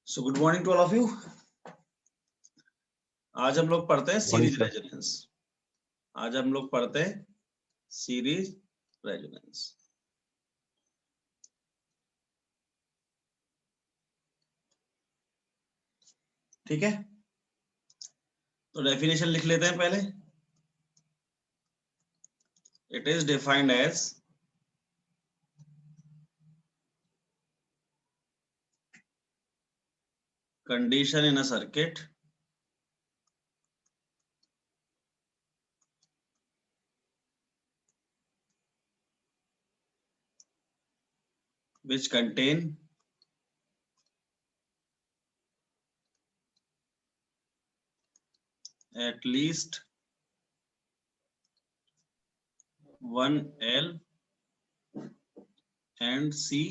So good morning to all of you. आज हम लोग पढ़ते हैं सीरीज रेजोनेंस। आज हम लोग पढ़ते हैं सीरीज रेजोनेंस। ठीक है, तो डेफिनेशन लिख लेते हैं पहले। It is defined as condition in a circuit which contain at least one L and C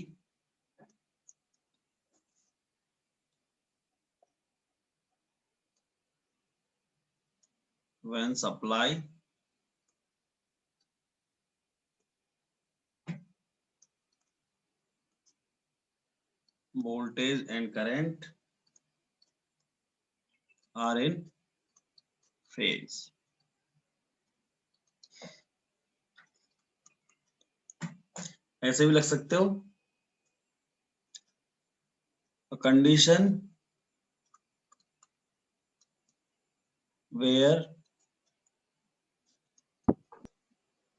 when supply voltage and current are in phase। ऐसे भी लग सकते हो, condition where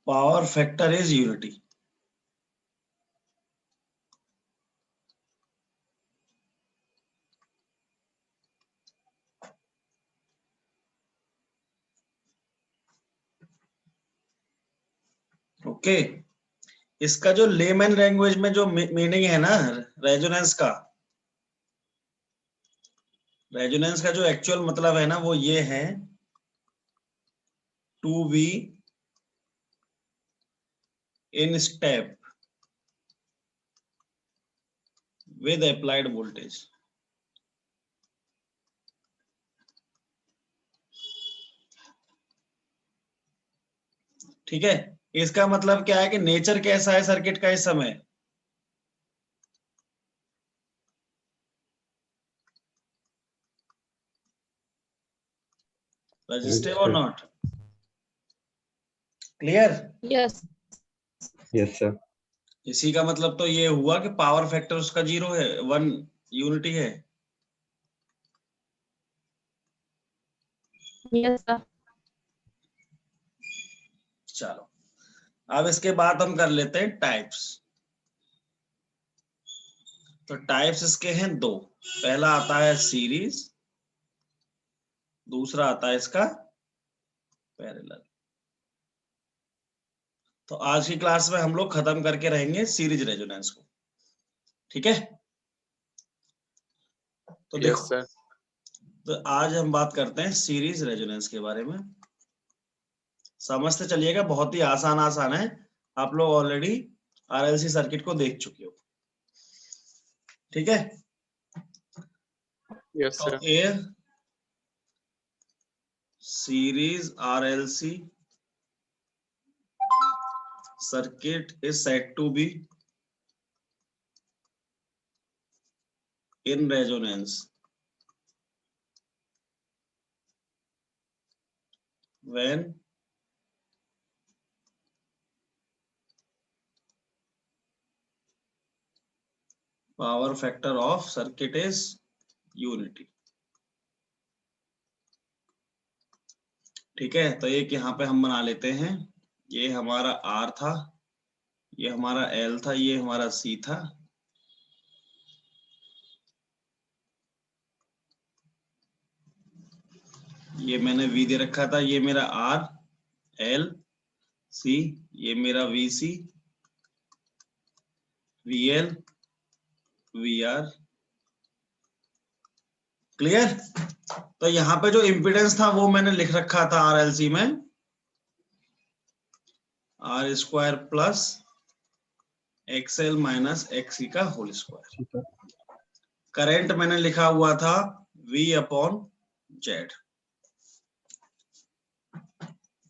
power factor is unity। Okay, इसका जो layman language में जो meaning है ना रेजोनेंस का, रेजोनेंस का जो एक्चुअल मतलब है ना वो ये है to be in step with applied voltage। ठीक है, इसका मतलब क्या है कि नेचर कैसा है सर्किट का इस समय, रेजिस्टिव और not. Clear? Yes yes sir. इसी का मतलब तो ये हुआ कि पावर फैक्टर उसका 0 है, 1 यूनिटी है। Yes sir. चलो, अब इसके बाद हम कर लेते हैं टाइप्स। तो टाइप्स इसके हैं दो। पहला आता है सीरीज, दूसरा आता है इसका पैरेलल। तो आज की क्लास में हम लोग खत्म करके रहेंगे सीरीज रेजोनेंस को। ठीक है, तो देखो सर। तो आज हम बात करते हैं सीरीज रेजोनेंस के बारे में। समझते चलिएगा, बहुत ही आसान आसान है। आप लोग ऑलरेडी आरएलसी सर्किट को देख चुके हो। ठीक है, यस तो sir. A series RLC circuit is said to be in resonance when power factor of circuit is unity। ठीक है, तो एक यहाँ पे हम बना लेते हैं। ये हमारा R था, ये हमारा L था, ये हमारा C था। ये मैंने V दे रखा था, ये मेरा R L C, ये मेरा VC VL VR। क्लियर? तो यहाँ पे जो इम्पीडेंस था वो मैंने लिख रखा था RLC में R² plus XL minus XC का होल स्क्वायर। करंट मैंने लिखा हुआ था V/Z।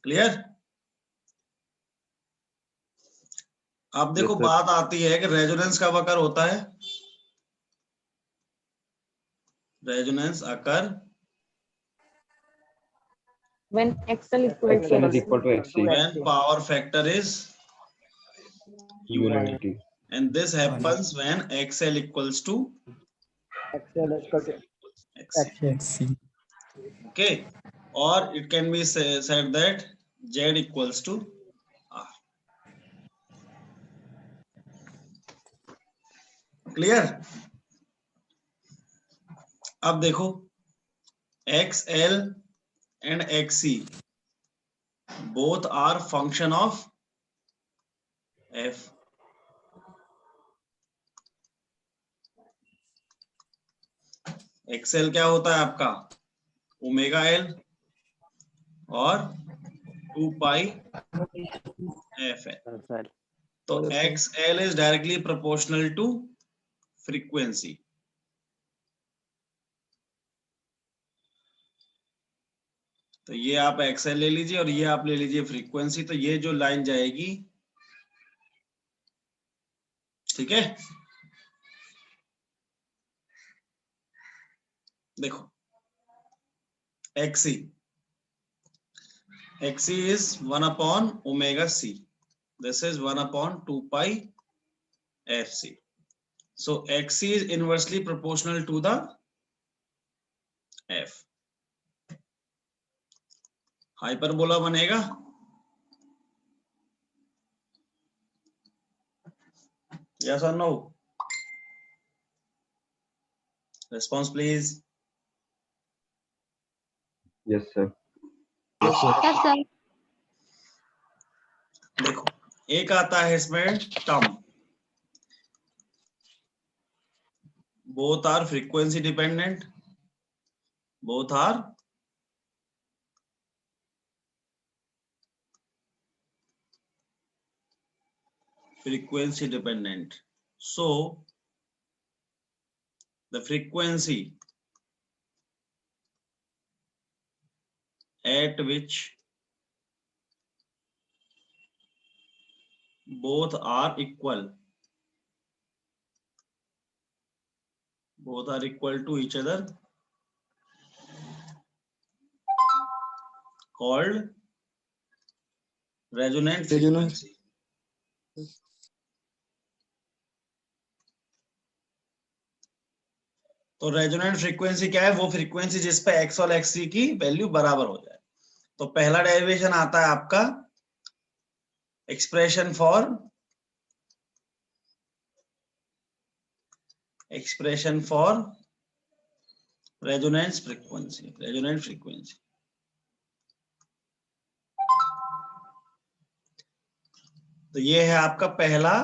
क्लियर? अब देखो बात आती है कि रेजोनेंस कब अकर होता है। resonance occur when XL equal XL is to equal to XC. when power factor is Unity. and this happens when XL equals to XL equal to XC. XC. Okay, or it can be said that Z equals to R. Clear? अब देखो XL and XC both are function of F. XL क्या होता है आपका omega L और 2 पाई FL. तो XL is directly proportional to frequency. तो ये आप XL ले लीजिए और ये आप ले लीजिए फ्रीक्वेंसी, तो ये जो लाइन जाएगी, ठीक है, देखो XC is 1 upon omega C. This is 1 upon 2 pi FC. So XC is inversely proportional to the F. Hyperbola बनेगा, yes or no? Response please. Yes, sir. Yes, sir. देखो एक आता है इसमें term, both are frequency dependent, both are frequency dependent. So the frequency at which both are equal to each other called resonant frequency. तो resonant frequency क्या है? वो frequency जिस पे एक्स और एक्स की वैल्यू बराबर हो जाए। तो पहला डेरिवेशन आता है आपका expression for resonance frequency, resonant frequency. तो ये है आपका पहला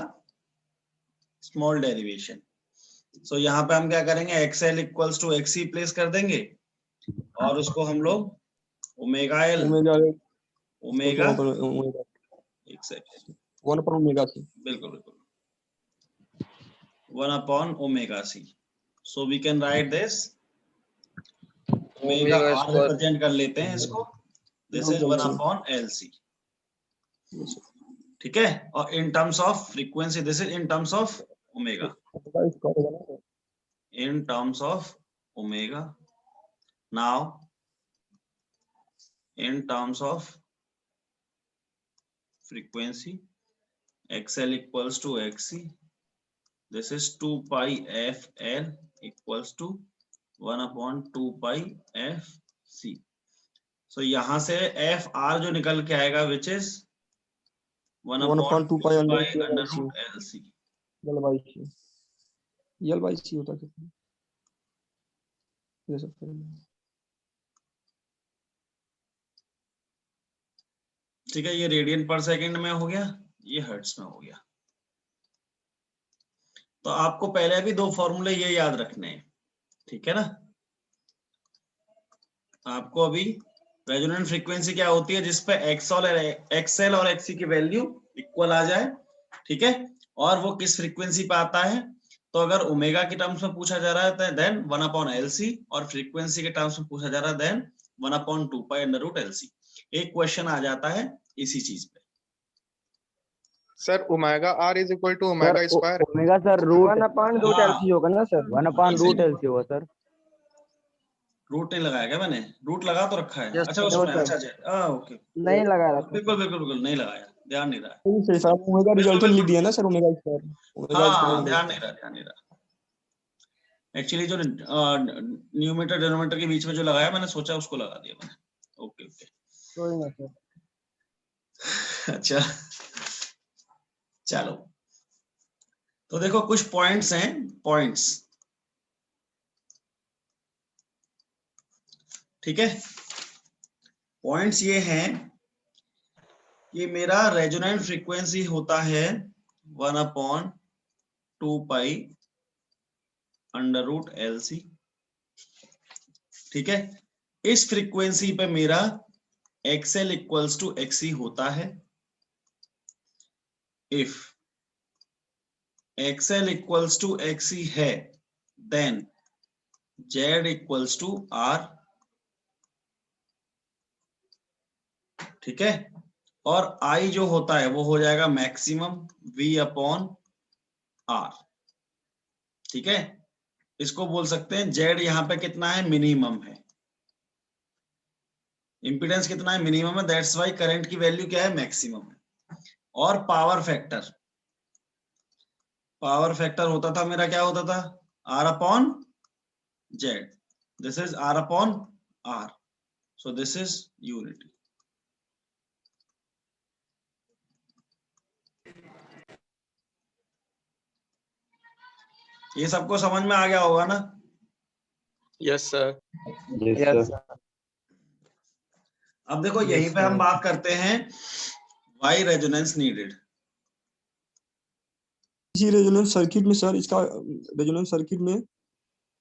स्मॉल डेरिवेशन। सो यहाँ पे हम क्या करेंगे, XL equals to XC place कर देंगे और उसको हम लोग ओमेगा एल ओमेगा एक सेकंड 1 upon omega C. बिल्कुल बिल्कुल 1 upon omega c. So we can write this omega r represent कर लेते हैं इसको, this is 1 upon LC, ठीक है। और in terms of frequency this is in terms of omega, in terms of omega. Now in terms of frequency XL equals to XC, this is 2 pi FL equals to 1 upon 2 pi FC. So यहाँ से FR जो निकल के आएगा which is 1 upon 2 pi under root LC. L by C. L by C होता कितना? ये सब ठीक है, ये रेडियन पर सेकंड में हो गया, ये हर्ट्ज में हो गया। तो आपको पहले भी दो फॉर्मूले ये याद रखने हैं, ठीक है ना। आपको अभी रेजोनेंट फ्रीक्वेंसी क्या होती है, जिसपे एक्सएल और एक्सी की वैल्यू इक्वल आ जाए, ठीक है। और वो किस फ्रीक्वेंसी पे आता है, तो अगर ओमेगा के टर्म्स में पूछा जा रहा है देन 1 अपॉन एलसी, और फ्रीक्वेंसी के टर्म्स में पूछा जा रहा है then 1 upon 2 pi under root LC. एक क्वेश्चन आ जाता है इसी चीज पे। Sir omega R is equal to omega square, omega sir root 1 upon root LC होगा ना सर, 1 upon root LC होगा सर। रूट नहीं लगाया क्या मैंने? रूट लगा तो रखा है। Yes, अच्छा sir. उसमें, No, sir. अच्छा अच्छा, ओके, नहीं लगा रखा बिल्कुल बिल्कुल बिल्कुल नहीं लगाया, ध्यान नहीं रहा। नहीं सर, साहब ओमेगा बिल्कुल, रिजल्टेंट लिख बिल्कुल। दिया ना सर, ओमेगा स्क्वायर, ओमेगा हाँ स्क्वायर हाँ, ओमेगा ध्यान नहीं रहा, ध्यान नहीं रहा। एक्चुअली जो न्यूमरेटर डिनोमिनेटर के बीच में जो लगाया मैंने, सोचा उसको लगा दिया मैंने। ओके ओके, कोई ना सर। अच्छा चलो, तो देखो कुछ पॉइंट्स हैं, पॉइंट्स, ठीक है। पॉइंट्स ये हैं कि मेरा रेजोनेंट फ्रीक्वेंसी होता है 1/2 पाई अंडर रूट LC, ठीक है। इस फ्रीक्वेंसी पे मेरा XL इक्वल्स टू XC होता है if XL equals to XC है, then Z equals to R, ठीक है। और I जो होता है वो हो जाएगा मैक्सिमम V/R, ठीक है। इसको बोल सकते हैं Z यहाँ पे कितना है, मिनिमम है। इंपीडेंस कितना है, मिनिमम है, दैट्स वाई करंट की वैल्यू क्या है, मैक्सिमम है। और पावर फैक्टर, पावर फैक्टर होता था मेरा, क्या होता था, R/Z, this is R/R, so this is unity. ये सबको समझ में आ गया होगा ना? Yes, sir. Yes, sir. अब देखो यहीं पे हम बात करते हैं वाई रेजोनेंस नीडेड। इसी रेजोनेंस सर्किट में सर, इसका रेजोनेंस सर्किट में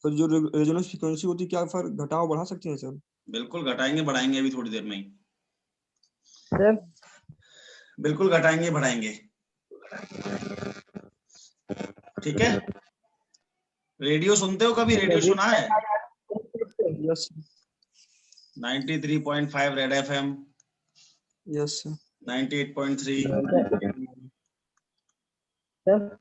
सर जो रेजोनेंस फ्रीक्वेंसी होती है, क्या फिर घटाव बढ़ा सकते हैं सर? बिल्कुल घटाएंगे बढ़ाएंगे अभी थोड़ी देर में ही, सर बिल्कुल घटाएंगे बढ़ाएंगे, ठीक है। रेडियो सुनते हो कभी, रेडियो सुना है? Yes 93.5 red FM, yes sir 98.3, sir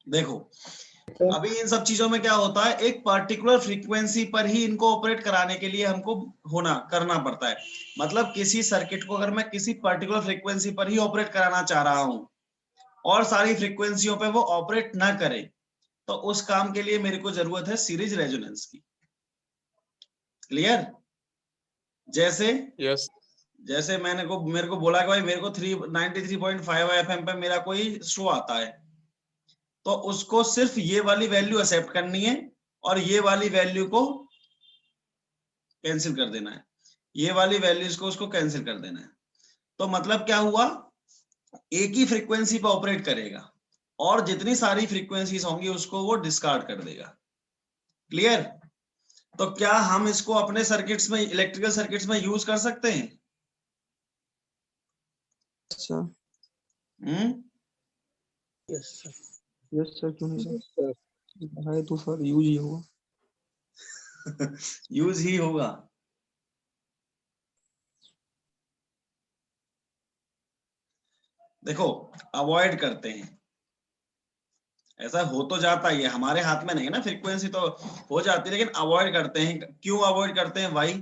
देखो अभी इन सब चीजों में क्या होता है, एक पर्टिकुलर फ्रीक्वेंसी पर ही इनको ऑपरेट कराने के लिए हमको करना पड़ता है। मतलब किसी सर्किट को अगर मैं किसी पर्टिकुलर फ्रीक्वेंसी पर ही ऑपरेट कराना चाह रहा हूं और सारी फ्रीक्वेंसियों पे वो ऑपरेट ना करे, तो उस काम के लिए मेरे को जरूरत है सीरीज रेजोनेंस की। क्लियर? जैसे Yes. जैसे मेरे को बोला कि भाई मेरे को 93.5 FM पे मेरा कोई शो आता है, तो उसको सिर्फ ये वाली वैल्यू एक्सेप्ट करनी है और ये वाली वैल्यू को कैंसिल कर देना है, ये वाली वैल्यूज को उसको कैंसिल कर देना है। तो मतलब क्या हुआ, एक ही फ्रीक्वेंसी पर ऑपरेट करेगा और जितनी सारी फ्रीक्वेंसीज होंगी उसको वो डिस्कार्ड कर देगा। क्लियर? तो क्या हम इसको अपने सर्किट्स में, इलेक्ट्रिकल सर्किट्स में यूज कर सकते हैं? सर यस सर क्यों नहीं सर, है तो सर यूज ही होगा। यूज ही होगा। देखो अवॉइड करते हैं, ऐसा हो तो जाता ही है, हमारे हाथ में नहीं है ना, फ्रीक्वेंसी तो हो जाती है, लेकिन अवॉइड करते हैं। क्यों अवॉइड करते हैं, वाई?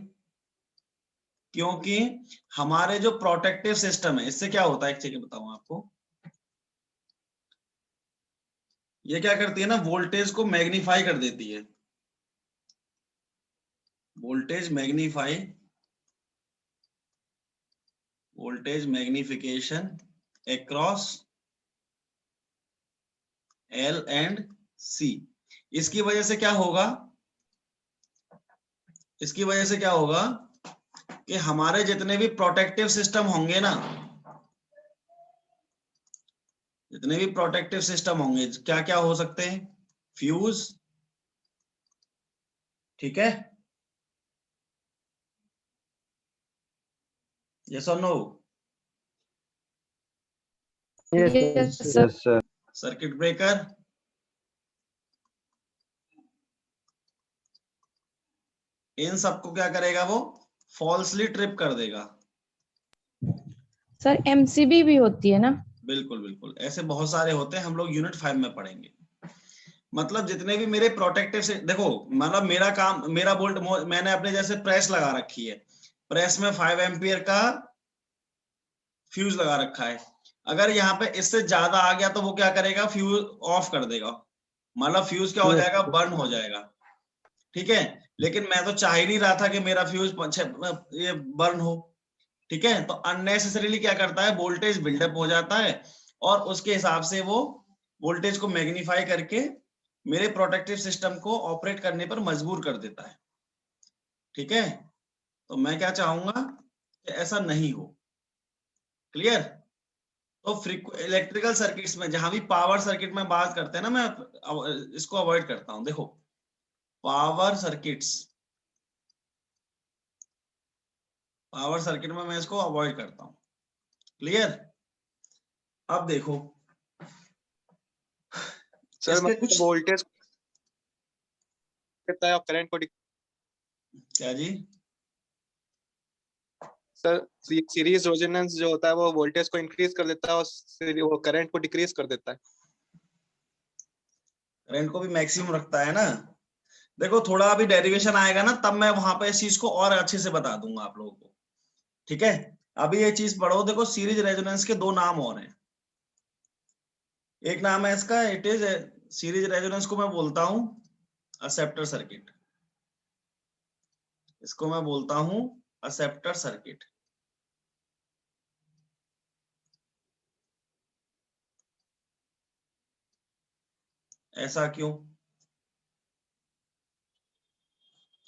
क्योंकि हमारे जो प्रोटेक्टिव सिस्टम है, इससे क्या होता है, एक चीज बताऊं आपको, ये क्या करती है ना, वोल्टेज को मैग्नीफाई कर देती है, voltage magnify, voltage magnification across L and C। इसकी वजह से क्या होगा, इसकी वजह से क्या होगा कि हमारे जितने भी प्रोटेक्टिव सिस्टम होंगे ना, जितने भी प्रोटेक्टिव सिस्टम होंगे, क्या क्या हो सकते हैं, फ्यूज, ठीक है, यस और no, Yes, sir. Yes, sir. Circuit breaker, इन सबको क्या करेगा वो, फॉल्सली ट्रिप कर देगा। सर एमसीबी भी होती है ना? बिल्कुल बिल्कुल, ऐसे बहुत सारे होते हैं, हम लोग यूनिट 5 में पढ़ेंगे। मतलब जितने भी मेरे प्रोटेक्टिव से देखो, मतलब मेरा काम, मेरा बोल्ट मैंने अपने जैसे प्रेस लगा रखी है, प्रेस में 5 एम्पियर का फ्यूज लगा रखा है। अगर यहाँ पे इससे ज्यादा आ गया तो वो क्या करेगा, फ्यूज ऑफ कर देगा, मतलब फ्यूज क्या हो जाएगा, बर्न हो जाएगा। ठीक है, लेकिन मैं तो चाह ही नहीं रहा था कि मेरा फ्यूज ये बर्न हो। ठीक है, तो अननेसेसरीली क्या करता है, वोल्टेज बिल्डअप हो जाता है और उसके हिसाब से वो वोल्टेज को मैग्नीफाई करके मेरे प्रोटेक्टिव सिस्टम को ऑपरेट करने पर मजबूर कर देता है। ठीक है, तो मैं क्या चाहूंगा कि ऐसा नहीं हो। क्लियर? तो इलेक्ट्रिकल सर्किट्स में जहां भी पावर सर्किट में बात करते हैं ना, मैं इसको अवॉइड करता हूं। देखो, पावर सर्किट्स, पावर सर्किट में मैं इसको अवॉइड करता हूं। क्लियर? अब देखो, सर इसके मतलब कुछ, वोल्टेज करता है और करंट को क्या जी? सर सीरीज रेजोनेंस जो होता है वो वोल्टेज को इंक्रीज कर देता है और वो करंट को डिक्रीज कर देता है। करंट को भी मैक्सिमम रखता है ना। देखो, थोड़ा अभी डेरिवेशन आएगा ना, तब मैं वहां पे इस चीज को और अच्छे से बता दूंगा आप लोगों को। ठीक है, अभी ये चीज पढ़ो। देखो, सीरीज रेजोनेंस के दो नाम और हैं। एक नाम है इसका, इट इज सीरीज रेजोनेंस को मैं बोलता हूं असेप्टर सर्किट। इसको मैं बोलता हूं असेप्टर सर्किट। ऐसा क्यों?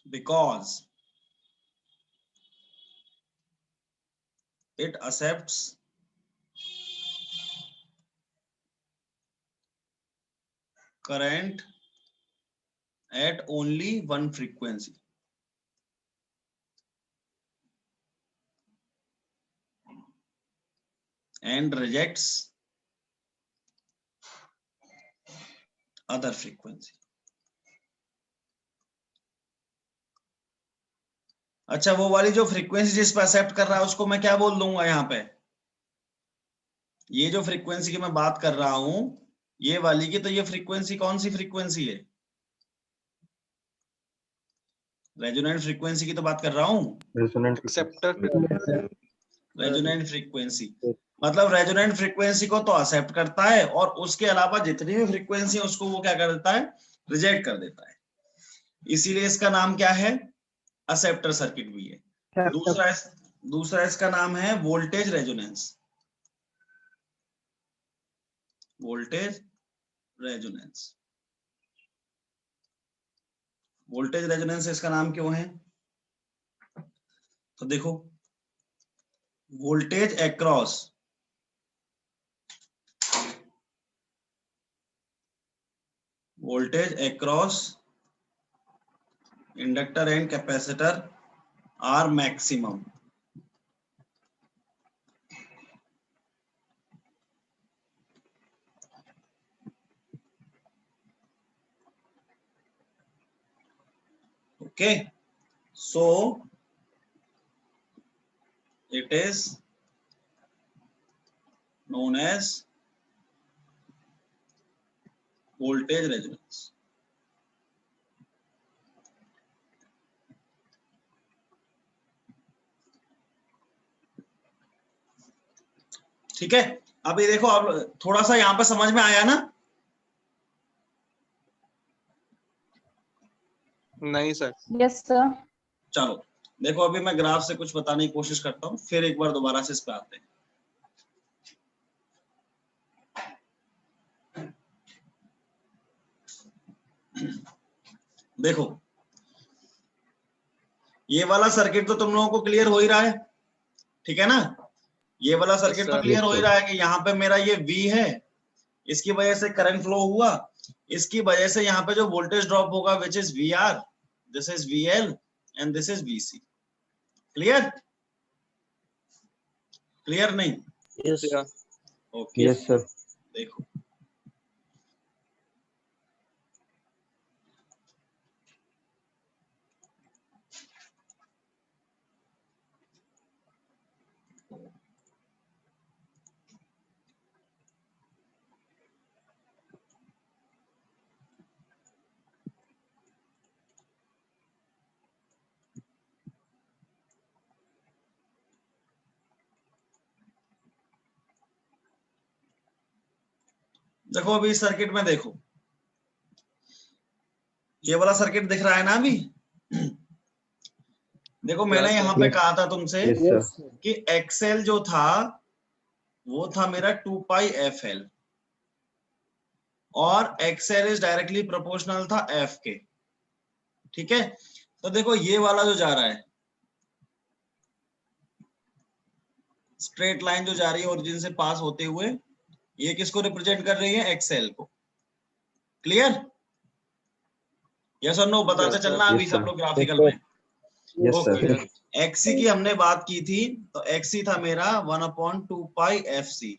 Because it accepts current at only one frequency and rejects other frequency. अच्छा, वो वाली जो फ्रीक्वेंसी जिस पे एक्सेप्ट कर रहा है उसको मैं क्या बोल दूंगा यहाँ पे? ये जो फ्रीक्वेंसी की मैं बात कर रहा हूं, ये वाली की, तो ये फ्रीक्वेंसी कौन सी फ्रीक्वेंसी है? रेजोनेंट फ्रीक्वेंसी की तो बात कर रहा हूं। रेजोनेंट एक्सेप्टर रेजोनेंट फ्रीक्वेंसी मतलब रेजोनेंट फ्रीक्वेंसी को तो एक्सेप्ट करता है और उसके अलावा जितनी भी फ्रीक्वेंसी है उसको वो क्या कर देता है, रिजेक्ट कर देता है। इसीलिए इसका नाम क्या है, एक्सेप्टर सर्किट भी है। दूसरा इसका नाम है voltage resonance. Voltage resonance, voltage resonance इसका नाम क्यों है? तो देखो, voltage across inductor and capacitor are maximum. Okay, so it is known as voltage resonance. ठीक है, अभी देखो, अब थोड़ा सा यहां पर समझ में आया ना? नहीं सर। Yes sir. चलो देखो, अभी मैं ग्राफ से कुछ बताने की कोशिश करता हूं, फिर एक बार दोबारा से इस पे आते हैं। देखो, ये वाला सर्किट तो तुम लोगों को क्लियर हो ही रहा है, ठीक है ना? ये वाला सर्किट तो sir. क्लियर Yes, हो ही sir. रहा है कि यहाँ पे मेरा ये V है, इसकी वजह से करंट फ्लो हुआ, इसकी वजह से यहाँ पे जो वोल्टेज ड्रॉप होगा which is VR, this is VL and this is VC। Clear? Clear नहीं? Yeah. Okay, Yes, sir. देखो, देखो अभी सर्किट में देखो, ये वाला सर्किट दिख रहा है ना अभी। देखो मैंने Yes, यहाँ sir. पे Yes. कहा था तुमसे Yes, sir. कि एक्सेल जो था वो था मेरा 2 पाई एफ एल, और एक्सेल इज डायरेक्टली प्रोपोर्शनल था एफ के। ठीक है, तो देखो ये वाला जो जा रहा है, स्ट्रेट लाइन जो जा रही है ओरिजिन से पास होते हुए, ये किसको रिप्रेजेंट कर रही है? एक्सेल को। क्लियर? यस और नो बताते Yes, sir. चलना अभी Yes, सब sir. लोग ग्राफिकल में। Yes, sir. ओके, एक्सी की हमने बात की थी, तो एक्सी था मेरा 1/2 पाई एफ सी,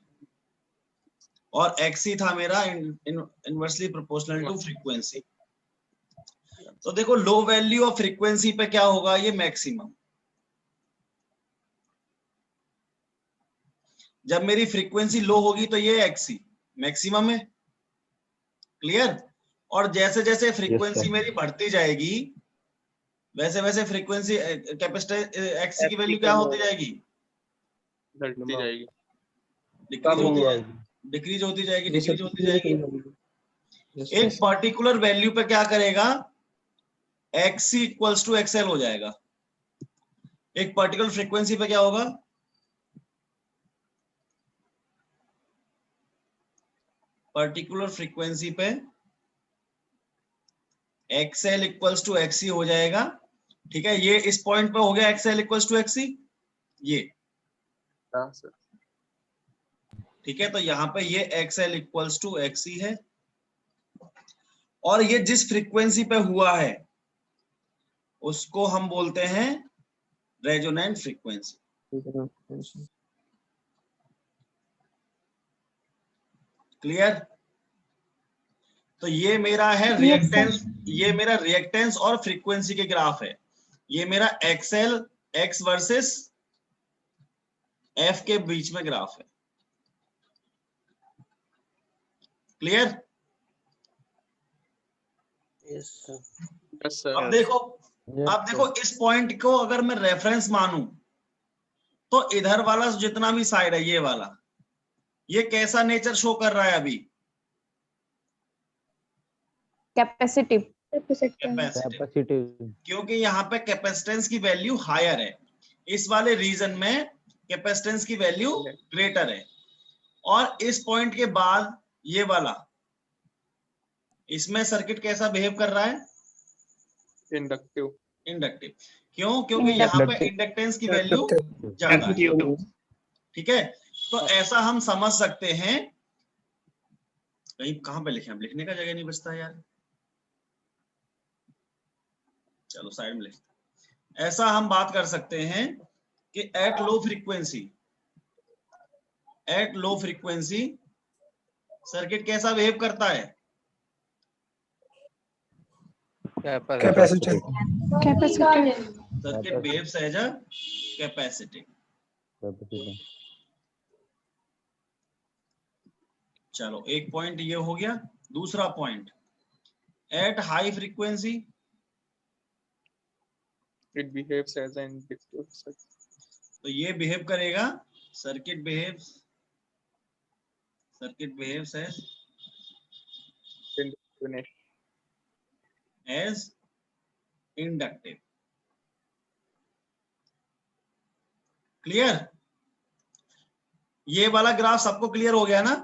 और एक्सी था मेरा इनवर्सली प्रोपोर्शनल टू फ्रीक्वेंसी। तो देखो लो वैल्यू ऑफ फ्रीक्वेंसी पे क्या होगा? ये मैक्सिमम। जब मेरी फ्रीक्वेंसी लो होगी तो ये एक्सी मैक्सिमम है। क्लियर? और जैसे जैसे फ्रीक्वेंसी sir. मेरी बढ़ती जाएगी, वैसे वैसे फ्रीक्वेंसी कैपेसिटर एक्सी की वैल्यू क्या होती जाएगी? घटती जाएगी। डिक्रीज कम होती होगा। जाएगी, डिक्रीज होती जाएगी, जैसे डिक्रीज होती जाएगी। Yes, एक sir. पर्टिकुलर वैल्यू पे क्या करेगा? एक्सी इक्वल्स टू एक्सएल हो जाएगा। एक पर्टिकुलर फ्रीक्वेंसी पे क्या होगा? पर्टिकुलर फ्रीक्वेंसी पे एक्सएल इक्वल्स टू एक्सी हो जाएगा। ठीक है, ये इस पॉइंट पे हो गया एक्सएल इक्वल्स टू एक्सी, ये। हाँ सर। ठीक है, तो यहाँ पे ये एक्सएल इक्वल्स टू एक्सी है, और ये जिस फ्रीक्वेंसी पे हुआ है उसको हम बोलते हैं रेजोनेंट फ्रीक्वेंसी। क्लियर? तो ये मेरा है रिएक्टेंस, ये मेरा रिएक्टेंस और फ्रीक्वेंसी के ग्राफ है। ये मेरा एक्सएल एक्स वर्सेस एफ के बीच में ग्राफ है। क्लियर? Yes sir. अब देखो, अब देखो इस पॉइंट को अगर मैं रेफरेंस मानूं, तो इधर वाला जितना भी साइड है, ये वाला, ये कैसा नेचर शो कर रहा है अभी? कैपेसिटिव। कैपेसिटिव, क्योंकि यहाँ पे कैपेसिटेंस की वैल्यू हायर है, इस वाले रीजन में कैपेसिटेंस की वैल्यू ग्रेटर है। और इस पॉइंट के बाद ये वाला, इसमें सर्किट कैसा बिहेव कर रहा है? इंडक्टिव। इंडक्टिव। क्यों? क्योंकि यहाँ पे इंडक्टेंस की वैल्यू ज्यादा है। ठीक है, तो ऐसा हम समझ सकते हैं। कहीं कहां पे लिखे? हम लिखने का जगह नहीं बचता यार, चलो साइड में लिखते। ऐसा हम बात कर सकते हैं कि एट लो फ्रीक्वेंसी सर्किट कैसा बिहेव करता है? Capacitor. Circuit behaves as a capacitive. चलो एक पॉइंट ये हो गया। दूसरा point, at high frequency it behaves as an inductive circuit. तो ये बिहेव करेगा, circuit behaves as inductive. Clear? ये वाला ग्राफ सबको क्लियर हो गया ना?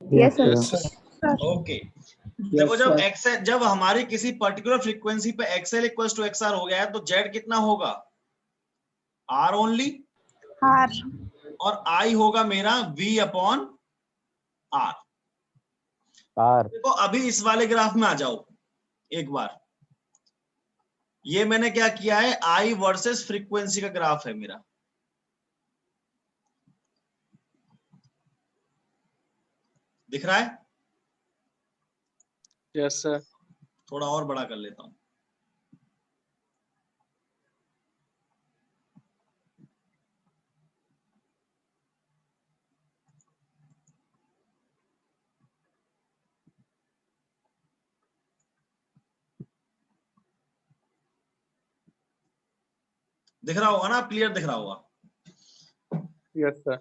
Yes sir. ओके, देखो जब हमारी किसी पर्टिकुलर फ्रीक्वेंसी पे एक्सएल इक्वल्स टू एक्सआर हो गया है, तो जेड कितना होगा? R only, R. और आई होगा मेरा वी अपॉन आर। देखो अभी इस वाले ग्राफ में आ जाओ एक बार। ये मैंने क्या किया है? आई वर्सेस फ्रीक्वेंसी का ग्राफ है मेरा। दिख रहा है? Yes sir. थोड़ा और बड़ा कर लेता हूं। दिख रहा होगा ना, क्लियर दिख रहा होगा। Yes sir.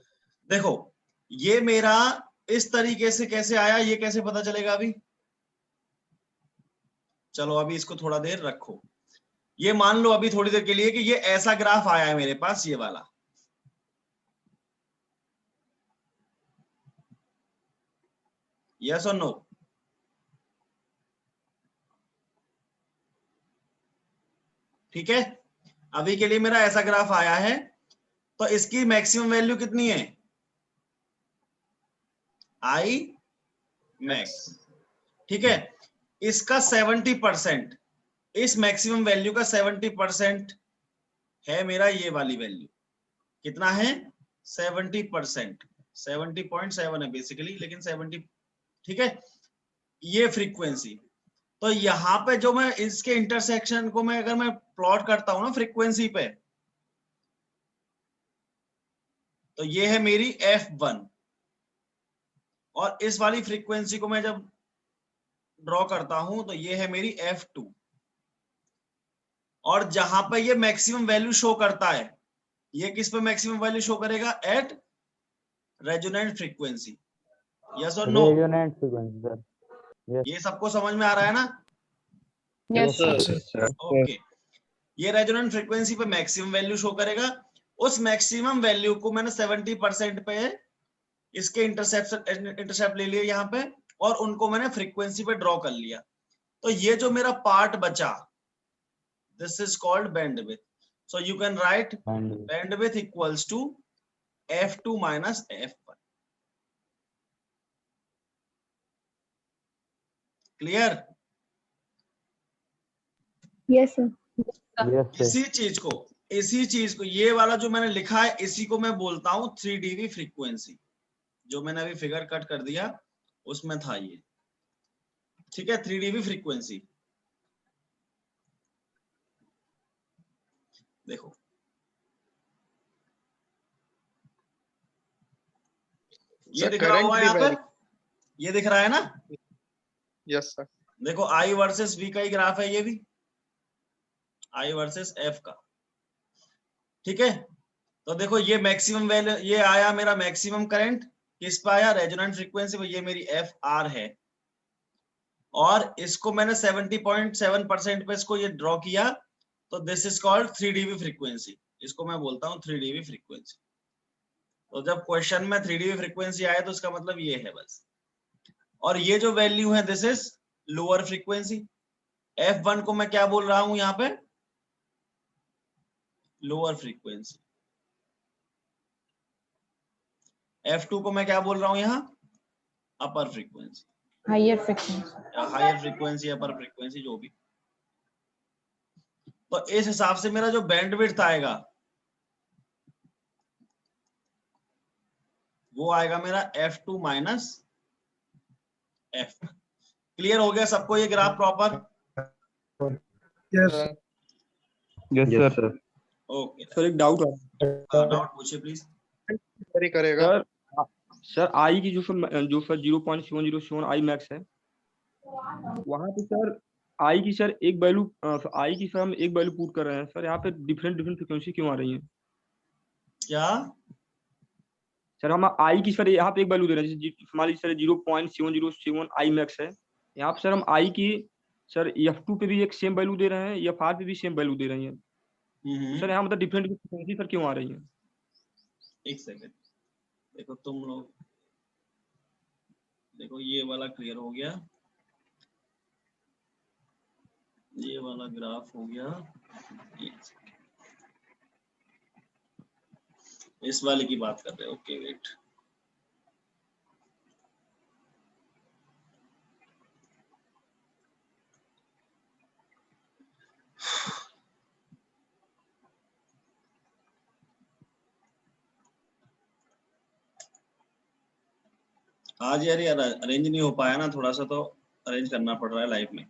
देखो ये मेरा इस तरीके से कैसे आया, ये कैसे पता चलेगा अभी? चलो अभी इसको थोड़ा देर रखो। ये मान लो अभी थोड़ी देर के लिए कि ये ऐसा ग्राफ आया है मेरे पास, ये वाला। यस और नो? ठीक है, अभी के लिए मेरा ऐसा ग्राफ आया है, तो इसकी मैक्सिमम वैल्यू कितनी है? I max. ठीक है, इसका 70%, इस मैक्सिमम वैल्यू का 70% है मेरा ये वाली वैल्यू। कितना है? 70%, 70.7 है बेसिकली, लेकिन 70। ठीक है, ये फ्रीक्वेंसी। तो यहां पे जो मैं इसके इंटरसेक्शन को मैं अगर मैं प्लॉट करता हूं ना फ्रीक्वेंसी पे, तो ये है मेरी F1, और इस वाली फ्रीक्वेंसी को मैं जब ड्रॉ करता हूं तो ये है मेरी F2। और जहां पे ये मैक्सिमम वैल्यू शो करता है, ये किस पे मैक्सिमम वैल्यू शो करेगा? At resonant frequency. यस और नो? Resonant frequency sir. ये सबको समझ में आ रहा है ना? Yes, sir. Yes, sir. Okay, ये रेजोनेंट फ्रीक्वेंसी पे मैक्सिमम वैल्यू शो करेगा। उस मैक्सिमम वैल्यू को मैंने 70% पे इसके इंटरसेप्ट ले लिया यहाँ पे, और उनको मैंने फ्रीक्वेंसी पे ड्रॉ कर लिया। तो ये जो मेरा पार्ट बचा, this is called bandwidth. So you can write bandwidth equals to F2 minus F1। Clear? Yes, sir. Yes sir. इसी चीज को ये वाला जो मैंने लिखा है, इसी को मैं बोलता हूं 3dB फ्रीक्वेंसी। जो मैंने अभी फिगर कट कर दिया उसमें था ये। ठीक है, 3dB फ्रीक्वेंसी। देखो ये सर दिख रहा होगा यहाँ पर, ये दिख रहा है ना? Yes sir. देखो I वर्सेस V का ही ग्राफ है ये भी, I वर्सेस F का। ठीक है, तो देखो ये मैक्सिमम वैल्यू, ये आया मेरा मैक्सिमम करंट, किस पे आया? रेजोनेंट फ्रीक्वेंसी पे। ये मेरी FR है, और इसको मैंने 70.7% पे इसको ये ड्रॉ किया, तो this is called 3dB frequency. इसको मैं बोलता हूँ 3dB फ्रीक्वेंसी। तो जब क्वेश्चन में 3dB फ्रीक्वेंसी आए तो इसका मतलब ये है बस। और ये जो वैल्यू है this is lower frequency. F1 को मैं क्या बोल रहा हूं यहाँ पे? Lower frequency. F2 को मैं क्या बोल रहा हूं यहाँ? अपर फ्रीक्वेंसी, Higher frequency. या हायर फ्रीक्वेंसी, अपर फ्रीक्वेंसी, जो भी। तो इस हिसाब से मेरा जो बैंडविड्थ आएगा वो आएगा मेरा F2 माइनस F। क्लियर हो गया सबको ये graph proper? Yes, sir. Okay sir एक डाउट है डाउट पूछिए प्लीज। करेगा सर। सर आई की जो सर 0.7071 आई मैक्स है, वहां पे सर आई की सर एक वैल्यू, आई की सर हम एक वैल्यू पुट कर रहे हैं सर, यहाँ पे डिफरेंट फ्रीक्वेंसी क्यों आ रही है? क्या सर हम आई की सर यहाँ पे एक वैल्यू दे रहे हैं, जैसे मान लीजिए सर 0.7071 आई मैक्स है, यहाँ पे सर हम आई की सर F2 पे भी एक सेम वैल्यू दे रहे हैं, FR पे भी सेम वैल्यू दे रही है। सर यहाँ मतलब डिफरेंट फ्रीक्वेंसी सर क्यों आ रही है? एक सेकंड, देखो तुम लोग, देखो ये वाला क्लियर हो गया, ये वाला ग्राफ हो गया, इस वाले की बात कर रहे हो? ओके वेट, आज यार अरेंज नहीं हो पाया ना, थोड़ा सा तो अरेंज करना पड़ रहा है लाइफ में।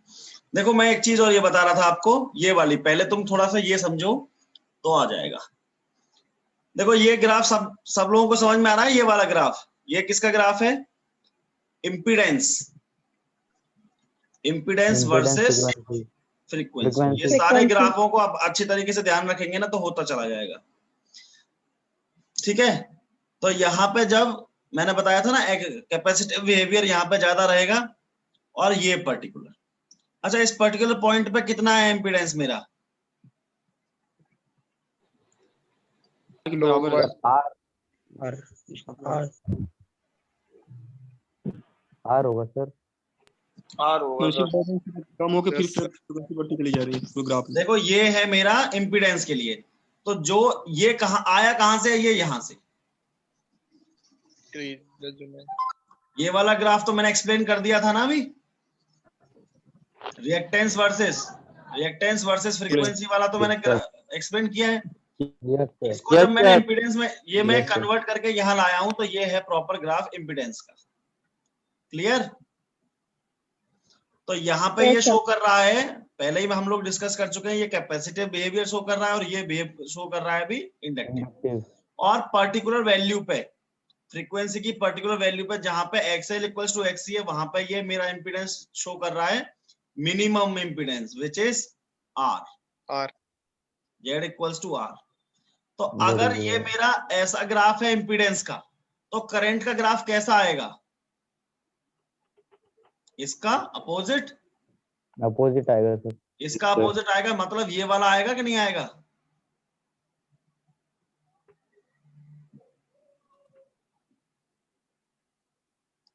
देखो मैं एक चीज और ये बता रहा था आपको, ये वाली पहले तुम थोड़ा सा ये समझो तो आ जाएगा। देखो ये ग्राफ सब लोगों को समझ में आ रहा है? ये वाला ग्राफ, ये किसका ग्राफ है? Impedance, impedance versus frequency. ये Frequency. सारे Frequency. ग्राफों को आप अच्छी तरीके से ध्यान रखेंगे ना तो होता चला जाएगा। ठीक है, तो यहाँ पे जब मैंने बताया था ना एक कैपेसिटिव बिहेवियर यहाँ पे ज्यादा रहेगा और ये पर्टिकुलर। अच्छा, इस पर्टिकुलर पॉइंट पे कितना है इम्पीडेंस मेरा? के बराबर है। R होगा सर। कम होके फिर Yes, sir. फ्रीक्वेंसी बढ़ती चली जा रही है पूरे ग्राफ में। देखो ये है मेरा इम्पीडेंस के लिए, तो जो ये कहाँ आया, कहाँ से? ये यहाँ से। ये वाला ग्राफ तो मैंने एक्सप्लेन कर दिया था ना अभी, रिएक्टेंस वर्सेस फ्रीक्वेंसी वाला तो मैंने एक्सप्लेन किया है। Yes sir. इसको जब मैंने इम्पीडेंस में ये मैं Yes, sir. कन्वर्ट करके यहाँ लाया हूं तो ये है प्रॉपर ग्राफ इम्पीडेंस का। क्लियर? तो यहाँ पे Yes, ये sir. शो कर रहा है, पहले ही हम लोग डिस्कस कर चुके हैं, ये कैपेसिटिव बिहेवियर शो कर रहा है और ये शो कर रहा है अभी इंडक्टिव। Inductive. और पर्टिकुलर वैल्यू पे, फ्रीक्वेंसी की पर्टिकुलर वैल्यू पे जहां पे XL इक्वल्स टू XC है, वहां पे ये मेरा इंपीडेंस शो कर रहा है minimum impedance which is R, R. Z equals to R। तो Very अगर good. ये मेरा ऐसा ग्राफ है इंपीडेंस का, तो करंट का ग्राफ कैसा आएगा? इसका अपोजिट, Opposite आएगा सर। इसका अपोजिट आएगा, मतलब ये वाला आएगा कि नहीं आएगा?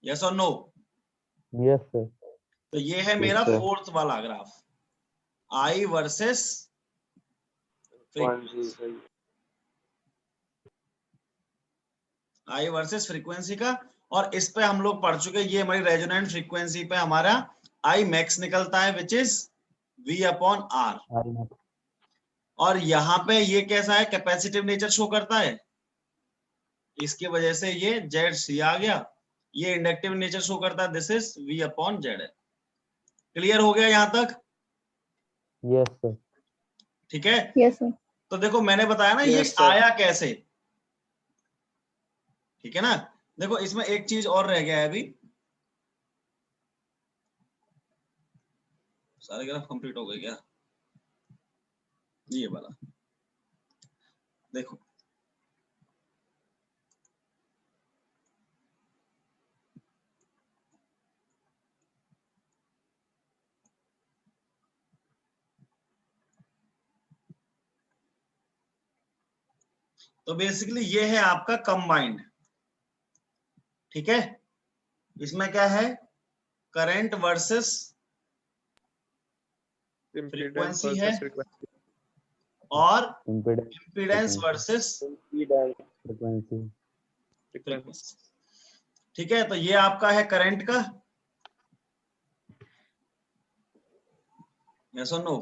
यस और नो? Yes sir. तो ये है मेरा फोर्थ वाला graph, I versus I versus frequency का। और इस पे हम लोग पढ़ चुके, ये हमारी रेजोनेंट फ्रीक्वेंसी पे हमारा I मैक्स निकलता है which is V upon R। R. और यहाँ पे ये कैसा है, कैपेसिटिव नेचर शो करता है, इसकी वजह से ये ZC आ गया। ये इंडक्टिव नेचर शो करता है, this is V upon ZL। Clear हो गया यहाँ तक? Yes sir. ठीक है, Yes, sir. तो देखो मैंने बताया ना Yes, ये sir. आया कैसे। ठीक है ना, देखो इसमें एक चीज और रह गया है अभी, सारे ग्राफ कंप्लीट हो गए क्या? ये वाला देखो, तो बेसिकली ये है आपका कंबाइंड। ठीक है, इसमें क्या है, करंट वर्सेस Impedance Frequency है। versus frequency. और Impedance. Impedance versus Frequency. Frequency. ठीक है, तो ये आपका है करंट का, यस और no?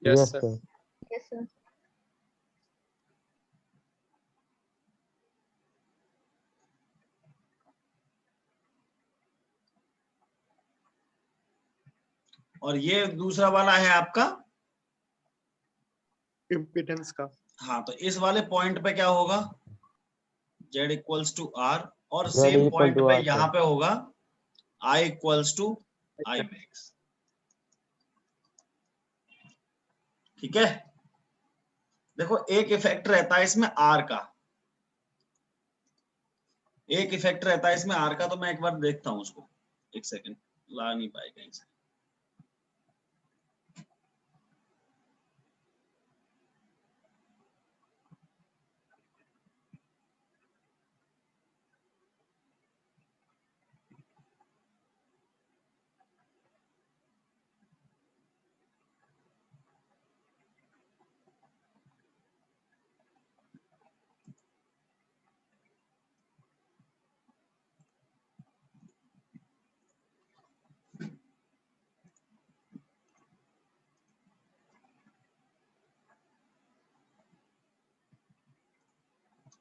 Yes, Yes sir. sir. Yes, sir. और ये दूसरा वाला है आपका, Impedance का. हाँ, तो इस वाले पॉइंट पे क्या होगा, Z इक्वल्स टू R, और Z same equal point to पे R, यहाँ sir. पे होगा I equals to I max. ठीक है, देखो एक इफेक्ट रहता है इसमें R का, एक इफेक्ट रहता है इसमें R का, तो मैं एक बार देखता हूं उसको, एक सेकंड, ला नहीं पाए कहीं से।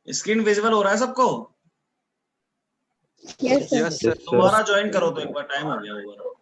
स्क्रीन विजिबल हो रहा है सबको? Yes, sir. Yes, sir. दोबारा ज्वाइन करो तो एक बार, टाइम हो गया ओवर।